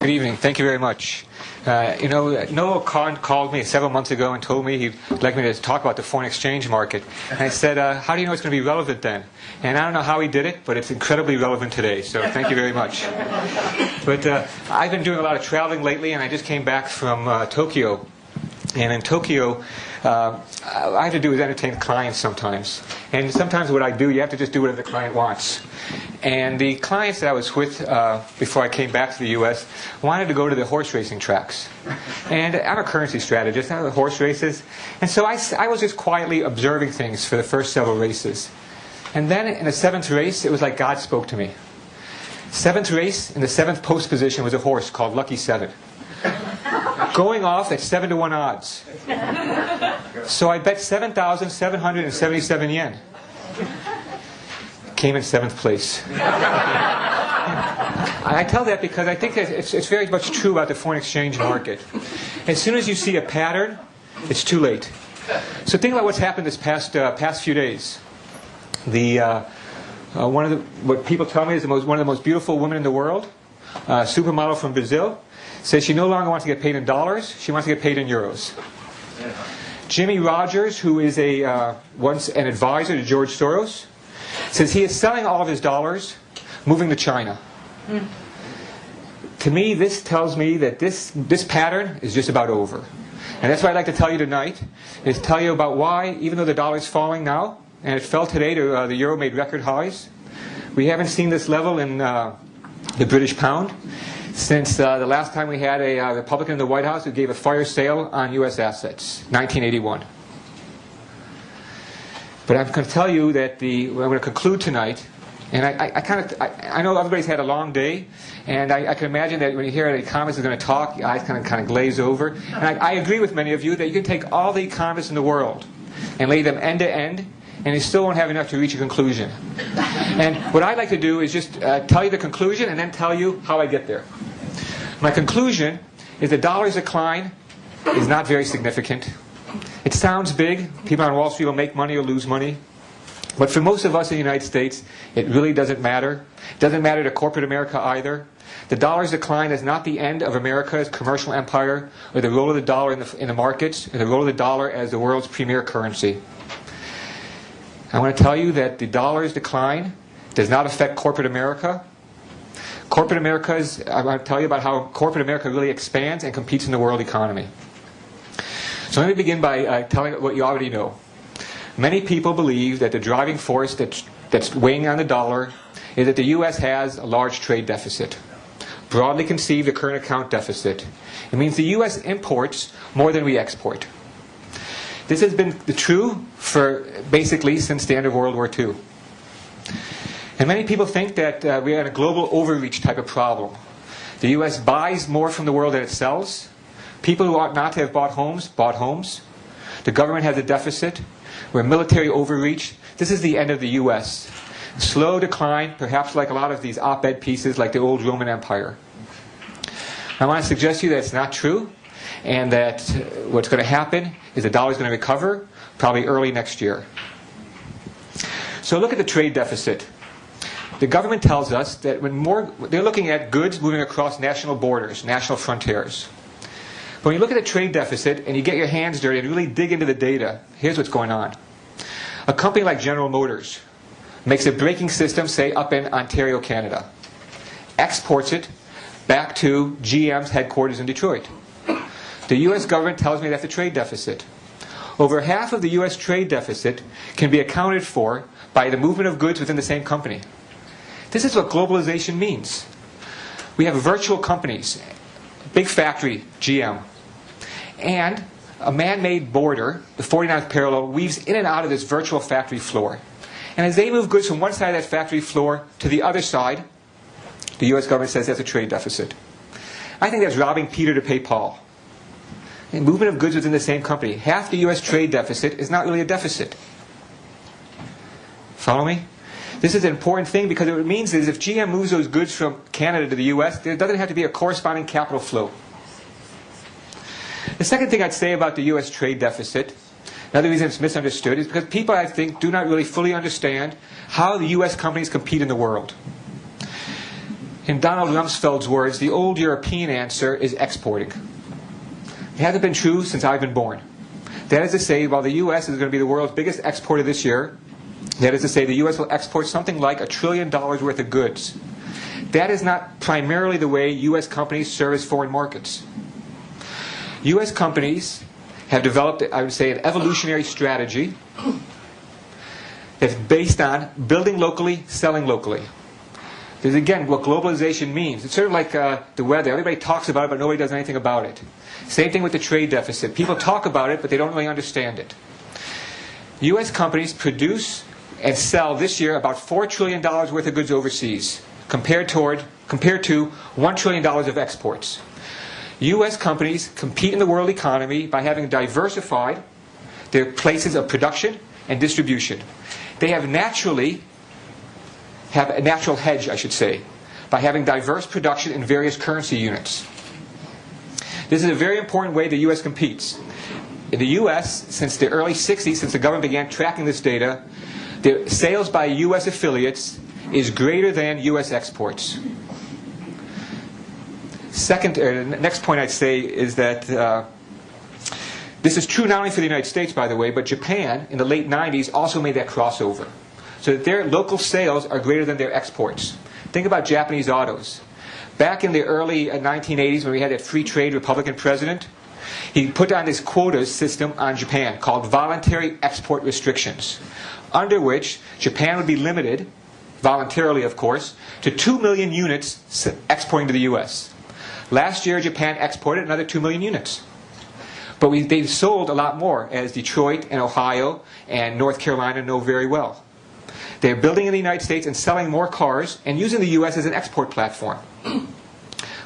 Good evening. Thank you very much. Noah Kahn called me several months ago and told me he'd like me to talk about the foreign exchange market. And I said, how do you know it's going to be relevant then? And I don't know how he did it, but it's incredibly relevant today. So thank you very much. But I've been doing a lot of traveling lately, and I just came back from Tokyo. And in Tokyo, I have to do is entertain clients sometimes. And sometimes what I do, you have to just do whatever the client wants. And the clients that I was with before I came back to the U.S. wanted to go to the horse racing tracks. And I'm a currency strategist. I know the horse races. And so I was just quietly observing things for the first several races. And then in the seventh race, it was like God spoke to me. Seventh race, in the seventh post position was a horse called Lucky 7. Going off at 7-to-1 odds. So I bet 7,777 yen. Came in 7th place. I tell that because I think that it's very much true about the foreign exchange market. As soon as you see a pattern, it's too late. So think about what's happened this past few days. What people tell me is one of the most beautiful women in the world, supermodel from Brazil, says she no longer wants to get paid in dollars, she wants to get paid in euros. Jimmy Rogers, who is once an advisor to George Soros, says he is selling all of his dollars, moving to China. To me, this tells me that this pattern is just about over. And that's what I'd like to tell you tonight, is tell you about why, even though the dollar is falling now, and it fell today to the euro made record highs, we haven't seen this level in the British pound since the last time we had a Republican in the White House who gave a fire sale on U.S. assets, 1981. But I'm going to tell you that I'm going to conclude tonight, and I know everybody's had a long day, and I can imagine that when you hear an economist is going to talk, your eyes kind of glaze over. And I agree with many of you that you can take all the economists in the world and lay them end to end, and you still won't have enough to reach a conclusion. And what I'd like to do is just tell you the conclusion and then tell you how I get there. My conclusion is the dollar's decline is not very significant. It sounds big. People on Wall Street will make money or lose money. But for most of us in the United States, it really doesn't matter. It doesn't matter to corporate America either. The dollar's decline is not the end of America's commercial empire or the role of the dollar in the markets or the role of the dollar as the world's premier currency. I want to tell you that the dollar's decline does not affect corporate America. I want to tell you about how corporate America really expands and competes in the world economy. So let me begin by telling what you already know. Many people believe that the driving force that's weighing on the dollar is that the U.S. has a large trade deficit. Broadly conceived, a current account deficit. It means the U.S. imports more than we export. This has been true for basically since the end of World War II. And many people think that we are in a global overreach type of problem. The U.S. buys more from the world than it sells. People who ought not to have bought homes. The government has a deficit. We're military overreach. This is the end of the U.S. Slow decline, perhaps like a lot of these op-ed pieces like the old Roman Empire. I want to suggest to you that it's not true, and that what's going to happen is the dollar's going to recover probably early next year. So look at the trade deficit. The government tells us that they're looking at goods moving across national borders, national frontiers. But when you look at the trade deficit and you get your hands dirty and really dig into the data, here's what's going on. A company like General Motors makes a braking system, say, up in Ontario, Canada, exports it back to GM's headquarters in Detroit. The U.S. government tells me that's a trade deficit. Over half of the U.S. trade deficit can be accounted for by the movement of goods within the same company. This is what globalization means. We have virtual companies, big factory, GM, and a man-made border, the 49th parallel, weaves in and out of this virtual factory floor. And as they move goods from one side of that factory floor to the other side, the U.S. government says that's a trade deficit. I think that's robbing Peter to pay Paul. And movement of goods within the same company. Half the U.S. trade deficit is not really a deficit. Follow me? This is an important thing because what it means is if GM moves those goods from Canada to the U.S., there doesn't have to be a corresponding capital flow. The second thing I'd say about the U.S. trade deficit, another reason it's misunderstood, is because people, I think, do not really fully understand how the U.S. companies compete in the world. In Donald Rumsfeld's words, the old European answer is exporting. It hasn't been true since I've been born. That is to say, while the U.S. is going to be the world's biggest exporter this year, that is to say, the U.S. will export something like $1 trillion worth of goods. That is not primarily the way U.S. companies service foreign markets. U.S. companies have developed, I would say, an evolutionary strategy that's based on building locally, selling locally. This is, again, what globalization means. It's sort of like the weather. Everybody talks about it, but nobody does anything about it. Same thing with the trade deficit. People talk about it, but they don't really understand it. U.S. companies produce and sell this year about $4 trillion worth of goods overseas, compared to $1 trillion of exports. U.S. companies compete in the world economy by having diversified their places of production and distribution. They have a natural hedge, I should say, by having diverse production in various currency units. This is a very important way the U.S. competes. In the U.S., since the early 60s, since the government began tracking this data, the sales by U.S. affiliates is greater than U.S. exports. Next point I'd say is that this is true not only for the United States, by the way, but Japan in the late 90s also made that crossover. So that their local sales are greater than their exports. Think about Japanese autos. Back in the early 1980s, when we had that free trade Republican president, he put on this quotas system on Japan called voluntary export restrictions, under which Japan would be limited, voluntarily of course, to 2 million units exporting to the U.S. Last year, Japan exported another 2 million units. But they sold a lot more, as Detroit and Ohio and North Carolina know very well. They're building in the United States and selling more cars and using the U.S. as an export platform.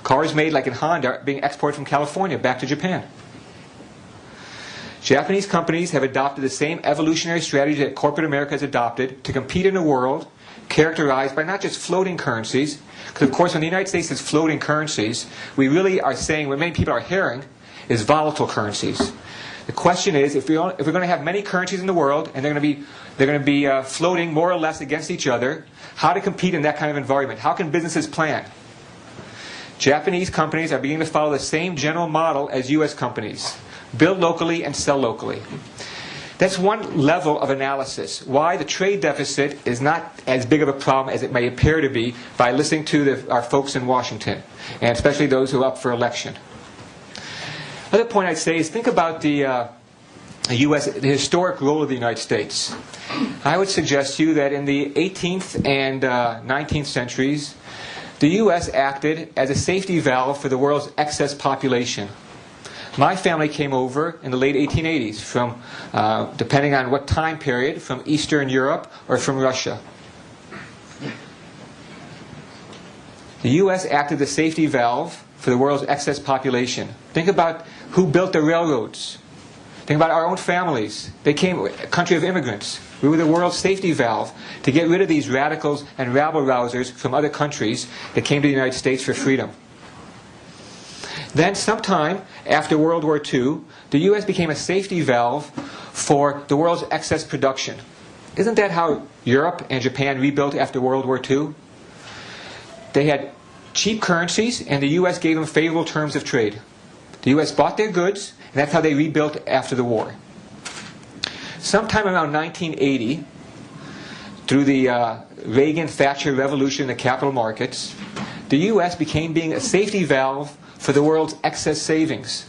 Cars made, like in Honda, are being exported from California back to Japan. Japanese companies have adopted the same evolutionary strategy that corporate America has adopted to compete in a world characterized by not just floating currencies, because of course when the United States has floating currencies, we really are saying, what many people are hearing, is volatile currencies. The question is, if we're going to have many currencies in the world, and they're going to be floating more or less against each other, how to compete in that kind of environment? How can businesses plan? Japanese companies are beginning to follow the same general model as U.S. companies. Build locally and sell locally. That's one level of analysis. Why the trade deficit is not as big of a problem as it may appear to be by listening to our folks in Washington, and especially those who are up for election. Other point I'd say is think about the historic role of the United States. I would suggest to you that in the 18th and 19th centuries, the U.S. acted as a safety valve for the world's excess population. My family came over in the late 1880s from, depending on what time period, from Eastern Europe or from Russia. The U.S. acted as a safety valve for the world's excess population. Think about who built the railroads. Think about our own families. They came, a country of immigrants. We were the world's safety valve to get rid of these radicals and rabble-rousers from other countries that came to the United States for freedom. Then sometime after World War II, the U.S. became a safety valve for the world's excess production. Isn't that how Europe and Japan rebuilt after World War II? They had cheap currencies, and the U.S. gave them favorable terms of trade. The U.S. bought their goods, and that's how they rebuilt after the war. Sometime around 1980, through the Reagan-Thatcher revolution in the capital markets, the U.S. being a safety valve for the world's excess savings.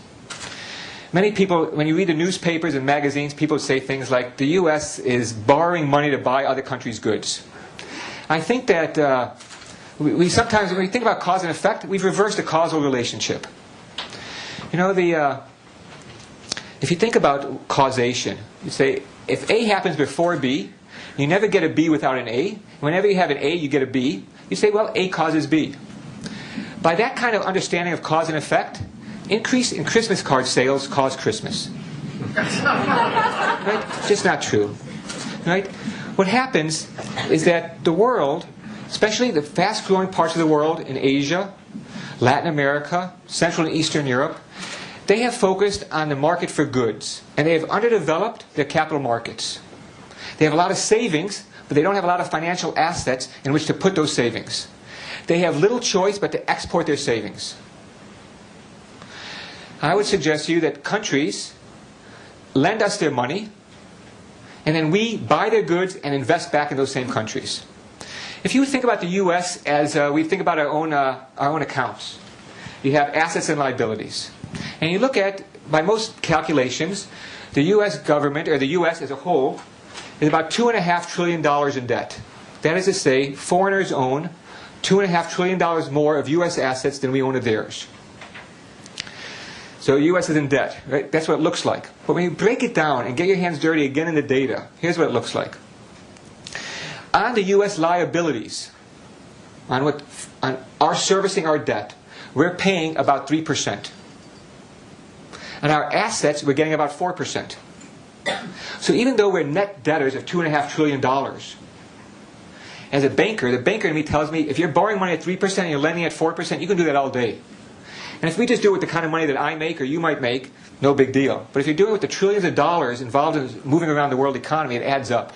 Many people, when you read the newspapers and magazines, people say things like, the U.S. is borrowing money to buy other countries' goods. I think that we sometimes, when we think about cause and effect, we've reversed the causal relationship. You know, if you think about causation, you say, if A happens before B, you never get a B without an A. Whenever you have an A, you get a B. You say, well, A causes B. By that kind of understanding of cause and effect, increase in Christmas card sales cause Christmas. Right? It's just not true. Right? What happens is that the world, especially the fast-growing parts of the world in Asia, Latin America, Central and Eastern Europe, they have focused on the market for goods, and they have underdeveloped their capital markets. They have a lot of savings, but they don't have a lot of financial assets in which to put those savings. they have little choice but to export their savings. I would suggest to you that countries lend us their money, and then we buy their goods and invest back in those same countries. If you think about the U.S. as we think about our own accounts, you have assets and liabilities. And you look at, by most calculations, the U.S. government, or the U.S. as a whole, is about $2.5 trillion in debt. That is to say, foreigners own $2.5 trillion more of U.S. assets than we own of theirs. So the U.S. is in debt, right? That's what it looks like. But when you break it down and get your hands dirty again in the data, here's what it looks like. On the U.S. liabilities, on our servicing our debt, we're paying about 3%. On our assets, we're getting about 4%. So even though we're net debtors of $2.5 trillion, as a banker, the banker in me tells me, if you're borrowing money at 3% and you're lending at 4%, you can do that all day. And if we just do it with the kind of money that I make or you might make, no big deal. But if you're doing it with the trillions of dollars involved in moving around the world economy, it adds up.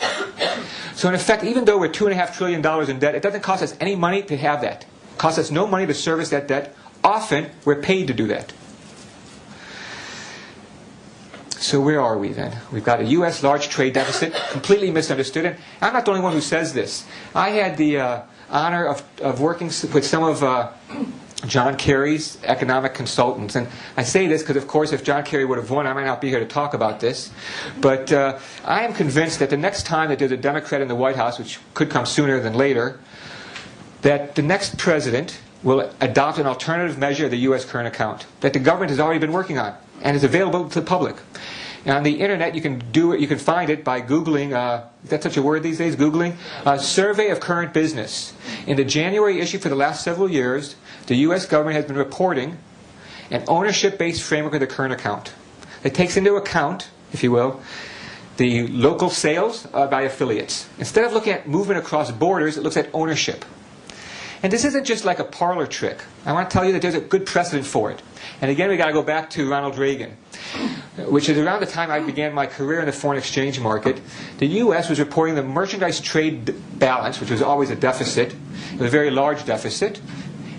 So in effect, even though we're $2.5 trillion in debt, it doesn't cost us any money to have that. It costs us no money to service that debt. Often, we're paid to do that. So where are we then? We've got a U.S. large trade deficit, completely misunderstood. And I'm not the only one who says this. I had the honor of working with some of John Kerry's economic consultants. And I say this because, of course, if John Kerry would have won, I might not be here to talk about this. But I am convinced that the next time that there's a Democrat in the White House, which could come sooner than later, that the next president will adopt an alternative measure of the U.S. current account that the government has already been working on and is available to the public. And on the internet, you can do it. You can find it by Googling. Is that such a word these days? Googling survey of current business. In the January issue for the last several years, the U.S. government has been reporting an ownership-based framework of the current account. It takes into account, if you will, the local sales by affiliates. Instead of looking at movement across borders, it looks at ownership. And this isn't just like a parlor trick. I want to tell you that there's a good precedent for it. And again, we've got to go back to Ronald Reagan, which is around the time I began my career in the foreign exchange market. The U.S. was reporting the merchandise trade balance, which was always a deficit. It was a very large deficit.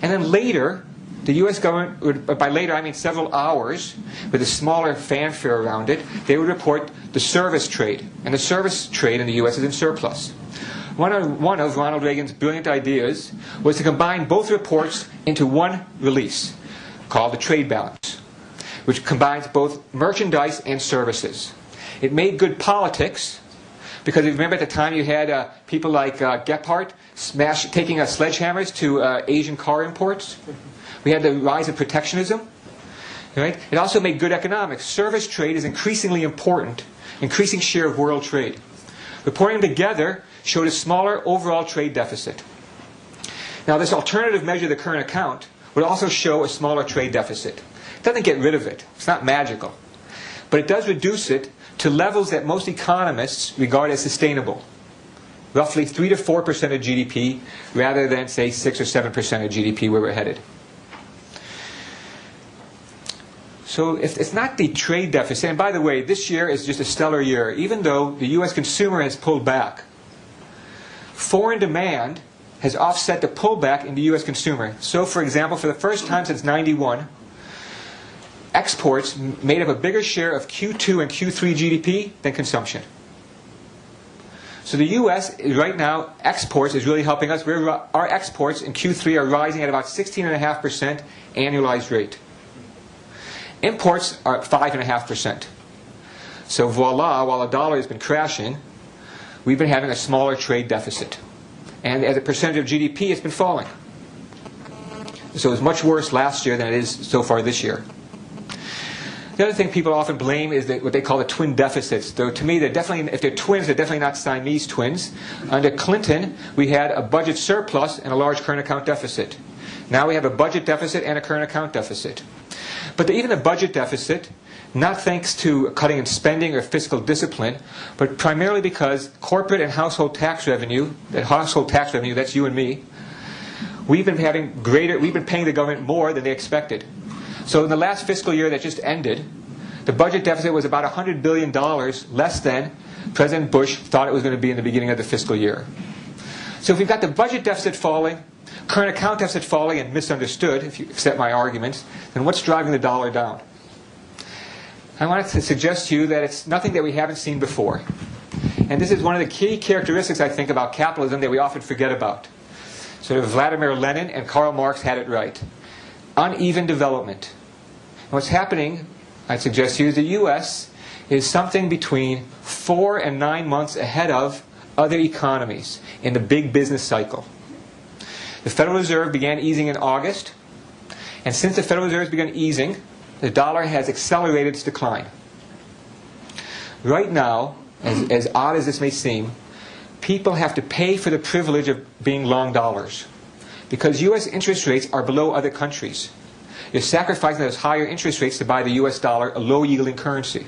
And then later, the U.S. government, by later I mean several hours, with a smaller fanfare around it, they would report the service trade. And the service trade in the U.S. is in surplus. One of Ronald Reagan's brilliant ideas was to combine both reports into one release called the trade balance, which combines both merchandise and services. It made good politics because if you remember at the time you had people like Gephardt taking sledgehammers to Asian car imports. We had the rise of protectionism. Right? It also made good economics. Service trade is increasingly important, increasing share of world trade. Reporting them together showed a smaller overall trade deficit. Now, this alternative measure of the current account would also show a smaller trade deficit. It doesn't get rid of it. It's not magical. But it does reduce it to levels that most economists regard as sustainable. Roughly 3 to 4% of GDP, rather than, say, 6 or 7% of GDP where we're headed. So it's not the trade deficit. And by the way, this year is just a stellar year. Even though the U.S. consumer has pulled back, foreign demand has offset the pullback in the U.S. consumer. So, for example, for the first time since '91, exports made up a bigger share of Q2 and Q3 GDP than consumption. So the U.S. right now, exports is really helping us. Our exports in Q3 are rising at about 16.5% annualized rate. Imports are at 5.5%. So voila, while the dollar has been crashing, we've been having a smaller trade deficit. And as a percentage of GDP, it's been falling. So it was much worse last year than it is so far this year. The other thing people often blame is what they call the twin deficits. Though to me, if they're twins, they're definitely not Siamese twins. Under Clinton, we had a budget surplus and a large current account deficit. Now we have a budget deficit and a current account deficit. But even the budget deficit, not thanks to cutting in spending or fiscal discipline, but primarily because corporate and household tax revenue, that's you and me, we've been paying the government more than they expected. So in the last fiscal year that just ended, the budget deficit was about $100 billion less than President Bush thought it was going to be in the beginning of the fiscal year. So if we've got the budget deficit falling current account deficit falling and misunderstood, if you accept my arguments, then what's driving the dollar down? I wanted to suggest to you that it's nothing that we haven't seen before. And this is one of the key characteristics, I think, about capitalism that we often forget about. So Vladimir Lenin and Karl Marx had it right. Uneven development. And what's happening, I suggest to you, is the U.S. is something between 4 and 9 months ahead of other economies in the big business cycle. The Federal Reserve began easing in August, and since the Federal Reserve has begun easing, the dollar has accelerated its decline. Right now, as odd as this may seem, people have to pay for the privilege of being long dollars. Because U.S. interest rates are below other countries. You're sacrificing those higher interest rates to buy the U.S. dollar, a low-yielding currency.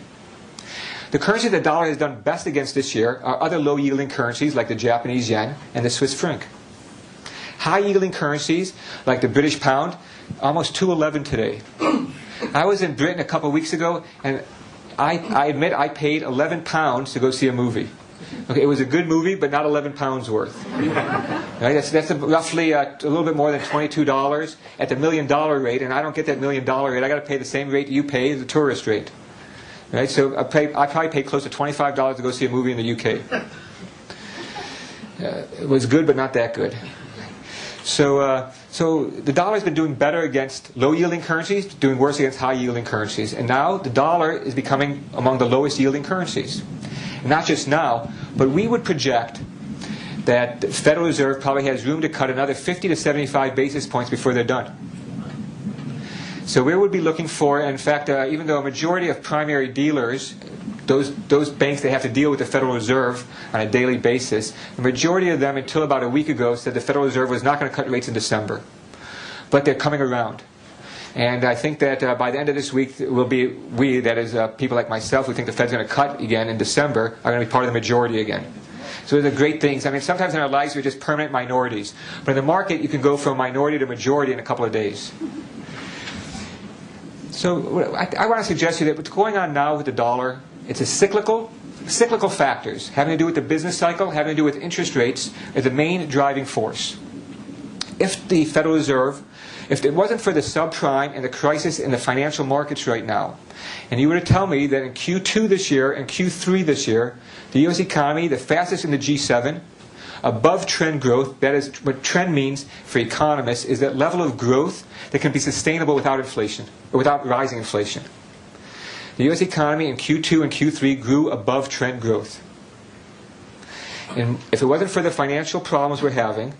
The currency the dollar has done best against this year are other low-yielding currencies like the Japanese yen and the Swiss franc. High-yielding currencies like the British pound, almost 2.11 today. I was in Britain a couple of weeks ago, and I admit I paid £11 to go see a movie. Okay, it was a good movie, but not £11 worth. Right? That's roughly a little bit more than $22 at the $1 million rate, and I don't get that $1 million rate. I got to pay the same rate you pay, the tourist rate. Right? So I probably paid close to $25 to go see a movie in the UK. It was good, but not that good. So the dollar has been doing better against low-yielding currencies, doing worse against high-yielding currencies. And now the dollar is becoming among the lowest-yielding currencies. And not just now, but we would project that the Federal Reserve probably has room to cut another 50 to 75 basis points before they're done. So we would be looking for, in fact, even though a majority of primary dealers, those banks that have to deal with the Federal Reserve on a daily basis, the majority of them until about a week ago said the Federal Reserve was not going to cut rates in December. But they're coming around. And I think that by the end of this week, that is people like myself who think the Fed's going to cut again in December, are going to be part of the majority again. So those are great things. I mean, sometimes in our lives we're just permanent minorities. But in the market, you can go from minority to majority in a couple of days. So I want to suggest to you that what's going on now with the dollar, it's a cyclical factors having to do with the business cycle, having to do with interest rates, are the main driving force. If the Federal Reserve, if it wasn't for the subprime and the crisis in the financial markets right now, and you were to tell me that in Q2 this year and Q3 this year, the U.S. economy, the fastest in the G7, above trend growth, that is what trend means for economists, is that level of growth that can be sustainable without inflation, or without rising inflation. The U.S. economy in Q2 and Q3 grew above trend growth. And if it wasn't for the financial problems we're having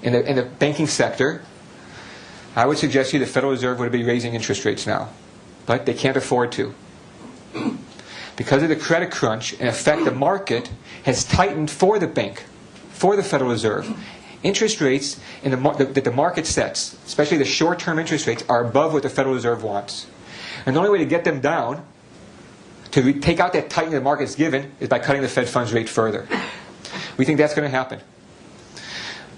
in the banking sector, I would suggest to you the Federal Reserve would be raising interest rates now. But they can't afford to. Because of the credit crunch, in effect, the market has tightened for the bank, for the Federal Reserve. Interest rates that the market sets, especially the short-term interest rates, are above what the Federal Reserve wants. And the only way to get them down, to take out that tightening the market's given, is by cutting the Fed funds rate further. We think that's going to happen.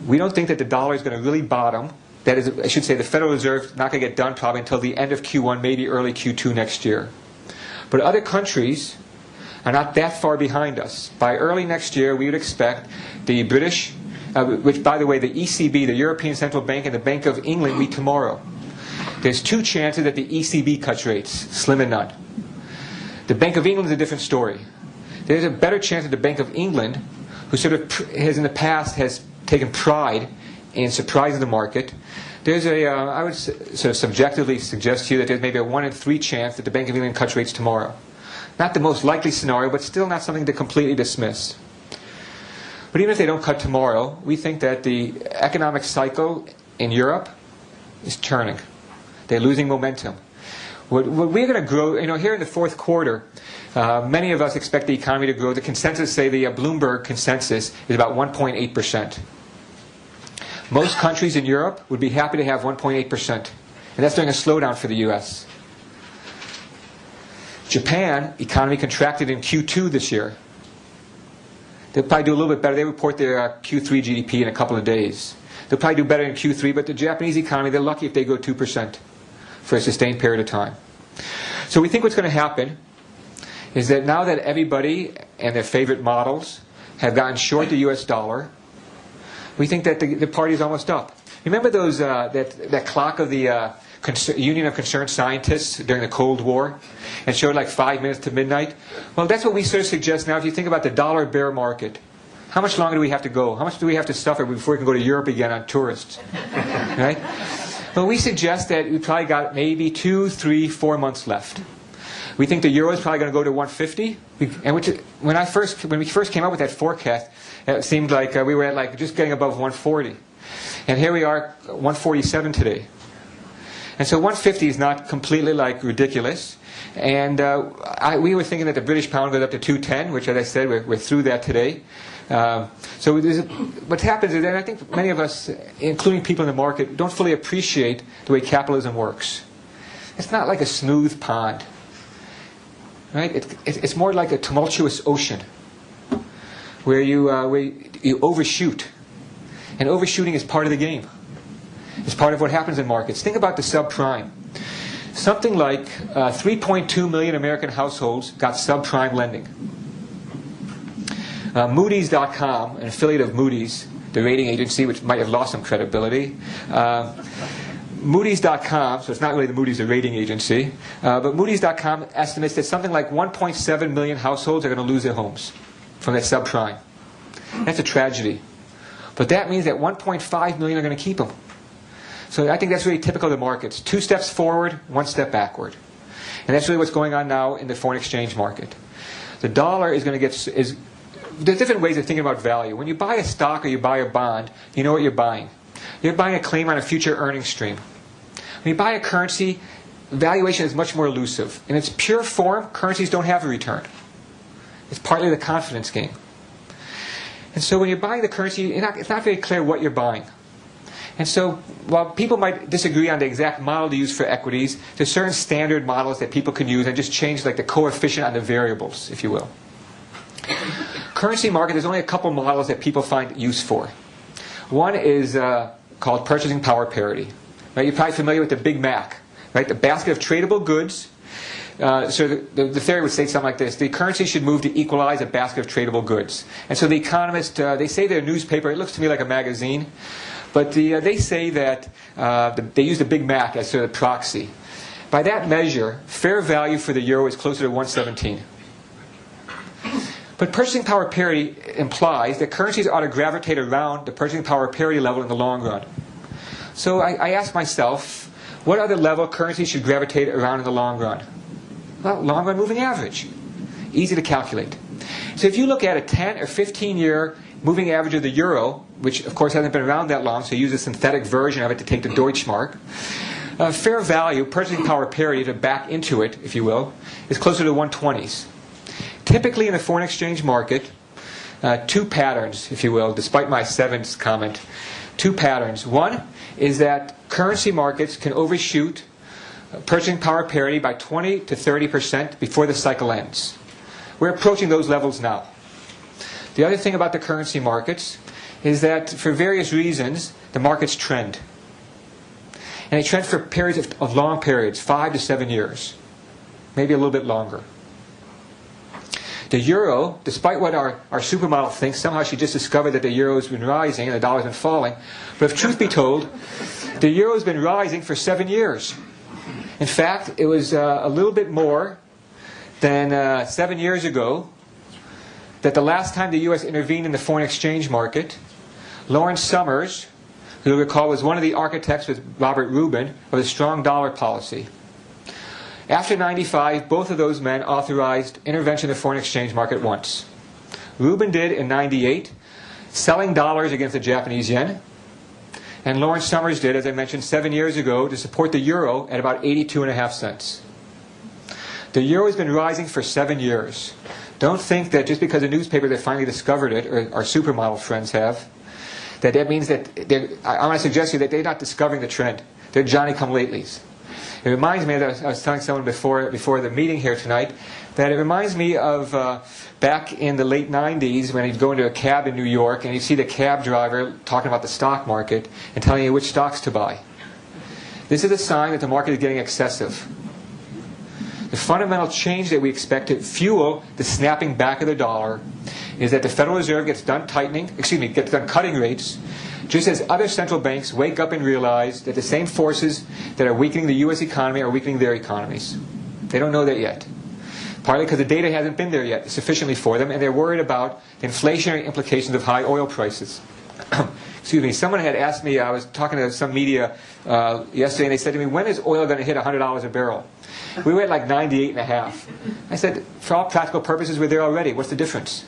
We don't think that the dollar is going to really bottom. That is, I should say, the Federal Reserve is not going to get done probably until the end of Q1, maybe early Q2 next year. But other countries are not that far behind us. By early next year, we would expect the British, which, by the way, the ECB, the European Central Bank, and the Bank of England meet tomorrow. There's 2 chances that the ECB cuts rates, slim and none. The Bank of England is a different story. There's a better chance that the Bank of England, who sort of has in the past has taken pride in surprising the market, there's I would sort of subjectively suggest to you that there's maybe a 1 in 3 chance that the Bank of England cuts rates tomorrow. Not the most likely scenario, but still not something to completely dismiss. But even if they don't cut tomorrow, we think that the economic cycle in Europe is turning. They're losing momentum. What we're going to grow, here in the fourth quarter, many of us expect the economy to grow. The consensus, say the Bloomberg consensus, is about 1.8%. Most countries in Europe would be happy to have 1.8%. And that's during a slowdown for the U.S. Japan, economy contracted in Q2 this year. They'll probably do a little bit better. They report their Q3 GDP in a couple of days. They'll probably do better in Q3, but the Japanese economy, they're lucky if they go 2% for a sustained period of time. So we think what's going to happen is that now that everybody and their favorite models have gotten short the U.S. dollar, we think that the party is almost up. Remember those that clock of the Union of Concerned Scientists during the Cold War, and showed like 5 minutes to midnight? Well, that's what we sort of suggest now. If you think about the dollar bear market, how much longer do we have to go? How much do we have to suffer before we can go to Europe again on tourists? Right? Well, we suggest that we probably got maybe 2, 3, 4 months left. We think the euro is probably going to go to 150. And when we first came up with that forecast, it seemed like we were at like just getting above 140. And here we are, 147 today. And so 150 is not completely like ridiculous. And we were thinking that the British pound goes up to 210, which, as I said, we're through that today. So what happens is that I think many of us, including people in the market, don't fully appreciate the way capitalism works. It's not like a smooth pond. Right? It's more like a tumultuous ocean where you overshoot. And overshooting is part of the game. It's part of what happens in markets. Think about the subprime. Something like 3.2 million American households got subprime lending. Moody's.com, an affiliate of Moody's, the rating agency, which might have lost some credibility. Moody's.com, so it's not really the Moody's, the rating agency, but Moody's.com estimates that something like 1.7 million households are going to lose their homes from that subprime. That's a tragedy. But that means that 1.5 million are going to keep them. So I think that's really typical of the markets. 2 steps forward, 1 step backward. And that's really what's going on now in the foreign exchange market. The dollar is going to get... There's different ways of thinking about value. When you buy a stock or you buy a bond, you know what you're buying. You're buying a claim on a future earnings stream. When you buy a currency, valuation is much more elusive. In its pure form, currencies don't have a return. It's partly the confidence game. And so when you're buying the currency, it's not very clear what you're buying. And so while people might disagree on the exact model to use for equities, there's certain standard models that people can use and just change like the coefficient on the variables, if you will. Currency market, there's only a couple models that people find use for. One is called purchasing power parity. Right? You're probably familiar with the Big Mac, right? The basket of tradable goods. So the theory would say something like this: the currency should move to equalize a basket of tradable goods. And so the economists, they say their newspaper, it looks to me like a magazine, but they say that they use the Big Mac as sort of the proxy. By that measure, fair value for the euro is closer to 117. But purchasing power parity implies that currencies ought to gravitate around the purchasing power parity level in the long run. So I ask myself, what other level currencies should gravitate around in the long run? Well, long run moving average. Easy to calculate. So if you look at a 10 or 15-year moving average of the euro, which of course hasn't been around that long, so use a synthetic version of it to take the Deutschmark, fair value, purchasing power parity, to back into it, if you will, is closer to 120s. Typically in the foreign exchange market, 2 patterns, if you will, despite my 7th comment, 2 patterns. One is that currency markets can overshoot purchasing power parity by 20 to 30% before the cycle ends. We're approaching those levels now. The other thing about the currency markets is that for various reasons, the markets trend. And they trend for periods of long periods, 5 to 7 years, maybe a little bit longer. The euro, despite what our supermodel thinks, somehow she just discovered that the euro has been rising and the dollar's been falling. But if truth be told, the euro has been rising for 7 years. In fact, it was a little bit more than 7 years ago that the last time the U.S. intervened in the foreign exchange market, Lawrence Summers, who you'll recall was one of the architects with Robert Rubin of a strong dollar policy. After 95, both of those men authorized intervention in the foreign exchange market once. Rubin did in 98, selling dollars against the Japanese yen. And Lawrence Summers did, as I mentioned, 7 years ago to support the euro at about 82.5 cents. The euro has been rising for 7 years. Don't think that just because the newspapers have finally discovered it, or our supermodel friends have, that means that I want to suggest to you that they're not discovering the trend. They're Johnny-come-latelys. It reminds me, as I was telling someone before the meeting here tonight, that it reminds me of back in the late 90s when you'd go into a cab in New York and you'd see the cab driver talking about the stock market and telling you which stocks to buy. This is a sign that the market is getting excessive. The fundamental change that we expect to fuel the snapping back of the dollar is that the Federal Reserve gets done cutting rates, just as other central banks wake up and realize that the same forces that are weakening the U.S. economy are weakening their economies. They don't know that yet. Partly because the data hasn't been there yet sufficiently for them, and they're worried about the inflationary implications of high oil prices. Excuse me, someone had asked me, I was talking to some media yesterday, and they said to me, when is oil going to hit $100 a barrel? We were at like 98.5. I said, for all practical purposes, we're there already. What's the difference?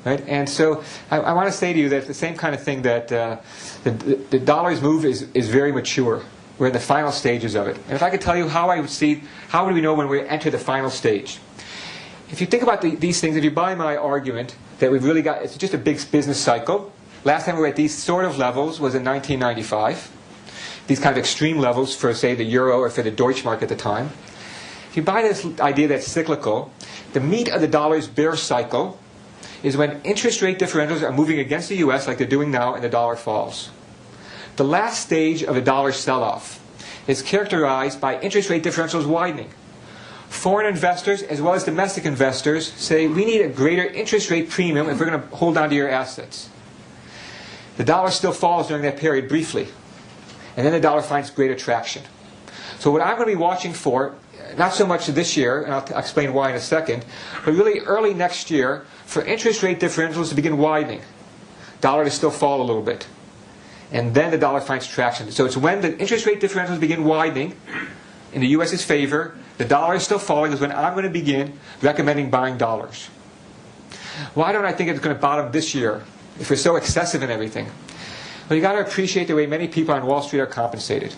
Right? And so I want to say to you that it's the same kind of thing that the dollar's move is very mature. We're in the final stages of it. And if I could tell you how I would see, how would we know when we enter the final stage? If you think about these things, if you buy my argument that we've really got, it's just a big business cycle. Last time we were at these sort of levels was in 1995. These kind of extreme levels for, say, the euro or for the Deutschmark at the time. If you buy this idea that's cyclical, the meat of the dollar's bear cycle is when interest rate differentials are moving against the U.S. like they're doing now and the dollar falls. The last stage of the dollar sell-off is characterized by interest rate differentials widening. Foreign investors as well as domestic investors say we need a greater interest rate premium if we're going to hold on to your assets. The dollar still falls during that period briefly, and then the dollar finds greater traction. So what I'm going to be watching for, not so much this year, and I'll explain why in a second, but really early next year for interest rate differentials to begin widening. Dollar to still fall a little bit. And then the dollar finds traction. So it's when the interest rate differentials begin widening in the U.S.'s favor, the dollar is still falling, is when I'm going to begin recommending buying dollars. Why don't I think it's going to bottom this year if we're so excessive in everything? Well, you've got to appreciate the way many people on Wall Street are compensated.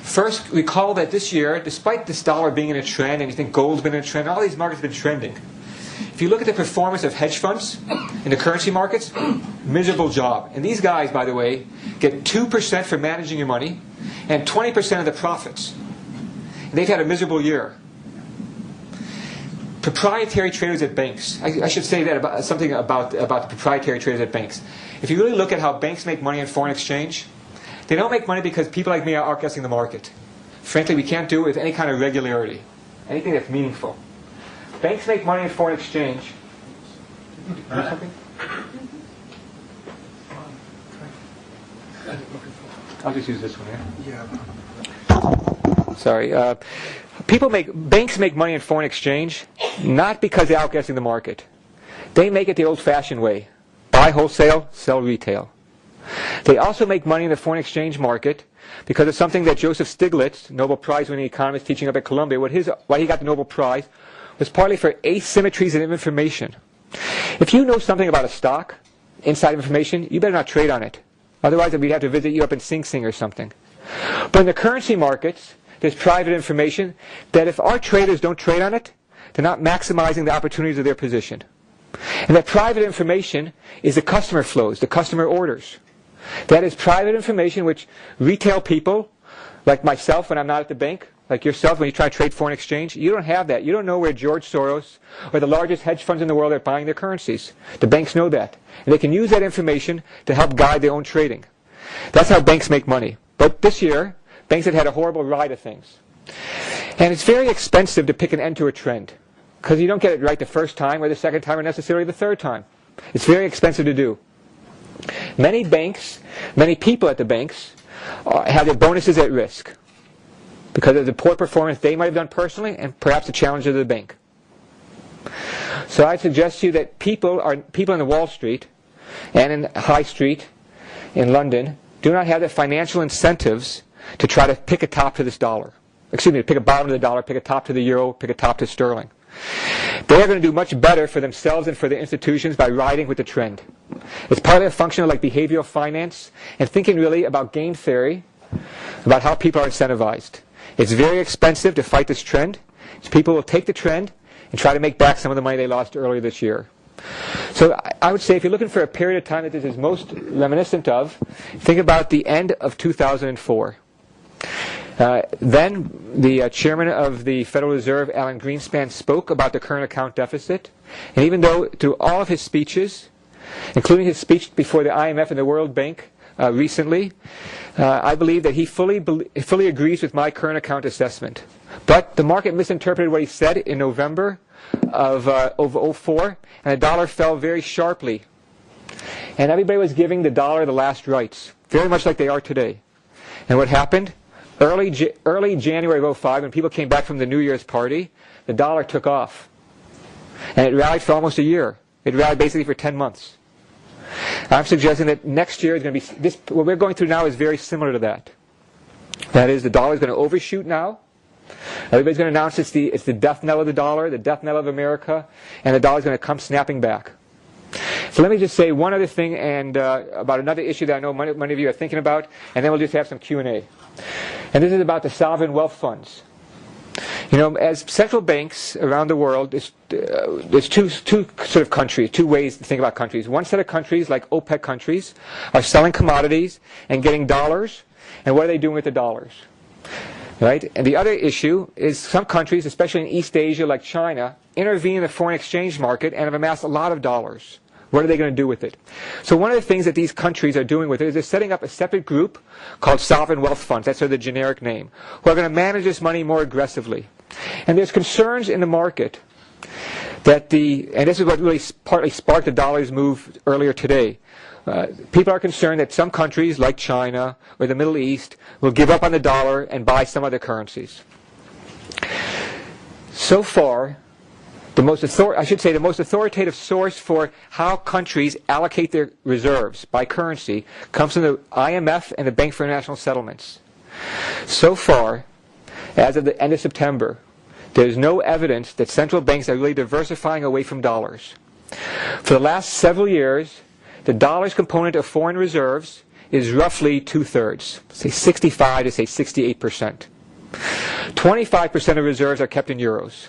First, recall that this year, despite this dollar being in a trend, and you think gold's been in a trend, all these markets have been trending. If you look at the performance of hedge funds in the currency markets, miserable job. And these guys, by the way, get 2% for managing your money and 20% of the profits. And they've had a miserable year. Proprietary traders at banks. I should say that about something about the proprietary traders at banks. If you really look at how banks make money in foreign exchange, they don't make money because people like me are outguessing the market. Frankly, we can't do it with any kind of regularity, anything that's meaningful. Banks make money in foreign exchange. Do something? I'll just use this one here. Yeah. Sorry. Banks make money in foreign exchange not because they're outguessing the market. They make it the old-fashioned way. Buy wholesale, sell retail. They also make money in the foreign exchange market because of something that Joseph Stiglitz, Nobel Prize-winning economist teaching up at Columbia, why he got the Nobel Prize was partly for asymmetries in information. If you know something about a stock, inside information, you better not trade on it. Otherwise, we'd have to visit you up in Sing Sing or something. But in the currency markets, there's private information that if our traders don't trade on it, they're not maximizing the opportunities of their position. And that private information is the customer flows, the customer orders. That is private information which retail people, like myself when I'm not at the bank, like yourself when you try to trade foreign exchange, you don't have that. You don't know where George Soros or the largest hedge funds in the world are buying their currencies. The banks know that. And they can use that information to help guide their own trading. That's how banks make money. But this year, banks have had a horrible ride of things. And it's very expensive to pick an end to a trend, because you don't get it right the first time or the second time or necessarily the third time. It's very expensive to do. Many banks, many people at the banks have their bonuses at risk because of the poor performance they might have done personally and perhaps the challenge of the bank. So I suggest to you that people in the Wall Street and in High Street in London do not have the financial incentives to try to pick a top to this dollar. Excuse me, pick a bottom to the dollar, pick a top to the euro, pick a top to sterling. They are going to do much better for themselves and for their institutions by riding with the trend. It's partly a function of like behavioral finance and thinking really about game theory, about how people are incentivized. It's very expensive to fight this trend. So people will take the trend and try to make back some of the money they lost earlier this year. So I would say if you're looking for a period of time that this is most reminiscent of, think about the end of 2004. Then the chairman of the Federal Reserve, Alan Greenspan, spoke about the current account deficit. And even though through all of his speeches, including his speech before the IMF and the World Bank recently, I believe that he fully agrees with my current account assessment. But the market misinterpreted what he said in November of 04, and the dollar fell very sharply. and everybody was giving the dollar the last rites, very much like they are today. And what happened? Early January of 2005, when people came back from the New Year's party, the dollar took off. And it rallied for almost a year. It rallied basically for 10 months. I'm suggesting that next year is going to be, what we're going through now is very similar to that. That is, the dollar is going to overshoot now. Everybody's going to announce it's the death knell of the dollar, the death knell of America, and the dollar is going to come snapping back. So let me just say one other thing and about another issue that I know many of you are thinking about, and then we'll just have some Q&A. And this is about the sovereign wealth funds. You know, as central banks around the world, there's two sort of countries, two ways to think about countries. One set of countries, like OPEC countries, are selling commodities and getting dollars, and what are they doing with the dollars? Right? And the other issue is some countries, especially in East Asia like China, intervene in the foreign exchange market and have amassed a lot of dollars. What are they going to do with it? So one of the things that these countries are doing with it is they're setting up a separate group called sovereign wealth funds, that's sort of the generic name, who are going to manage this money more aggressively. And there's concerns in the market that and this is what really partly sparked the dollar's move earlier today. People are concerned that some countries like China or the Middle East will give up on the dollar and buy some other currencies. So far, the most authoritative source for how countries allocate their reserves by currency comes from the IMF and the Bank for International Settlements. So far, as of the end of September, there's no evidence that central banks are really diversifying away from dollars. For the last several years, the dollar's component of foreign reserves is roughly 2/3, say 65 to say 68%. 25% of reserves are kept in euros.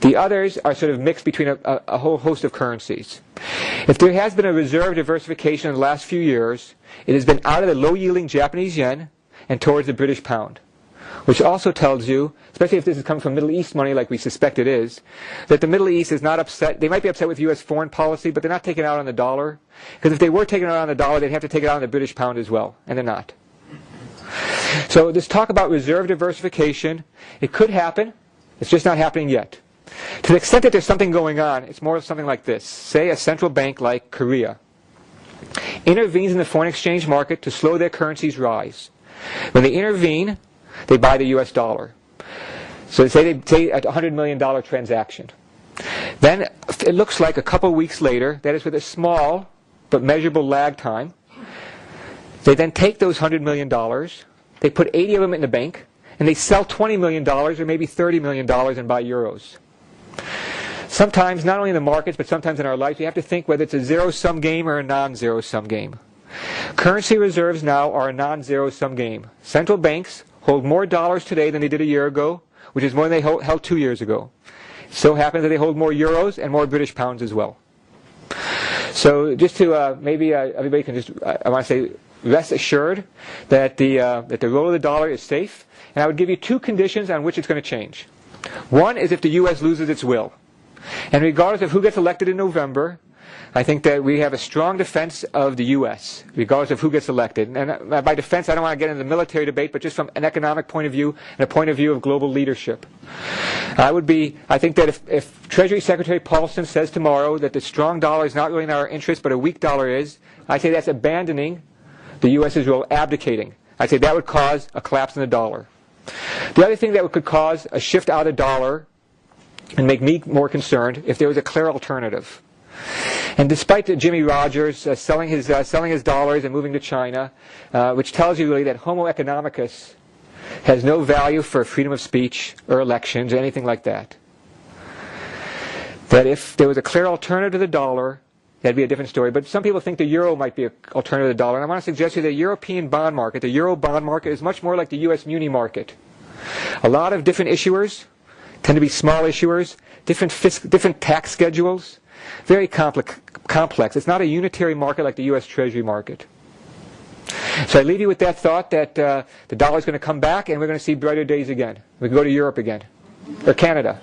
The others are sort of mixed between a whole host of currencies. If there has been a reserve diversification in the last few years, it has been out of the low-yielding Japanese yen and towards the British pound, which also tells you, especially if this is coming from Middle East money like we suspect it is, that the Middle East is not upset. They might be upset with U.S. foreign policy, but they're not taking it out on the dollar. Because if they were taking it out on the dollar, they'd have to take it out on the British pound as well, and they're not. So this talk about reserve diversification, it could happen. It's just not happening yet. To the extent that there's something going on, it's more something like this. Say a central bank like Korea intervenes in the foreign exchange market to slow their currency's rise. When they intervene, they buy the U.S. dollar. So say a $100 million transaction. Then it looks like a couple weeks later, that is with a small but measurable lag time, they then take those $100 million, they put 80 of them in the bank, and they sell $20 million or maybe $30 million and buy euros. Sometimes, not only in the markets, but sometimes in our lives, we have to think whether it's a zero-sum game or a non-zero-sum game. Currency reserves now are a non-zero-sum game. Central banks hold more dollars today than they did a year ago, which is more than they held 2 years ago. It so happens that they hold more euros and more British pounds as well. So just to maybe everybody can just, I want to say, rest assured that the role of the dollar is safe. And I would give you two conditions on which it's going to change. One is if the U.S. loses its will. And regardless of who gets elected in November, I think that we have a strong defense of the U.S., regardless of who gets elected. And by defense, I don't want to get into the military debate, but just from an economic point of view and a point of view of global leadership. I think that if Treasury Secretary Paulson says tomorrow that the strong dollar is not really in our interest, but a weak dollar is, I say that's abandoning the U.S.'s role, abdicating. I say that would cause a collapse in the dollar. The other thing that could cause a shift out of the dollar and make me more concerned if there was a clear alternative. And despite Jimmy Rogers selling his dollars and moving to China, which tells you really that Homo economicus has no value for freedom of speech or elections or anything like that. That if there was a clear alternative to the dollar, that'd be a different story. But some people think the euro might be an alternative to the dollar. And I want to suggest to you that the European bond market, the euro bond market, is much more like the U.S. muni market. A lot of different issuers, tend to be small issuers, different tax schedules, very complex. It's not a unitary market like the U.S. Treasury market. So I leave you with that thought that the dollar is going to come back and we're going to see brighter days again. We can go to Europe again, or Canada.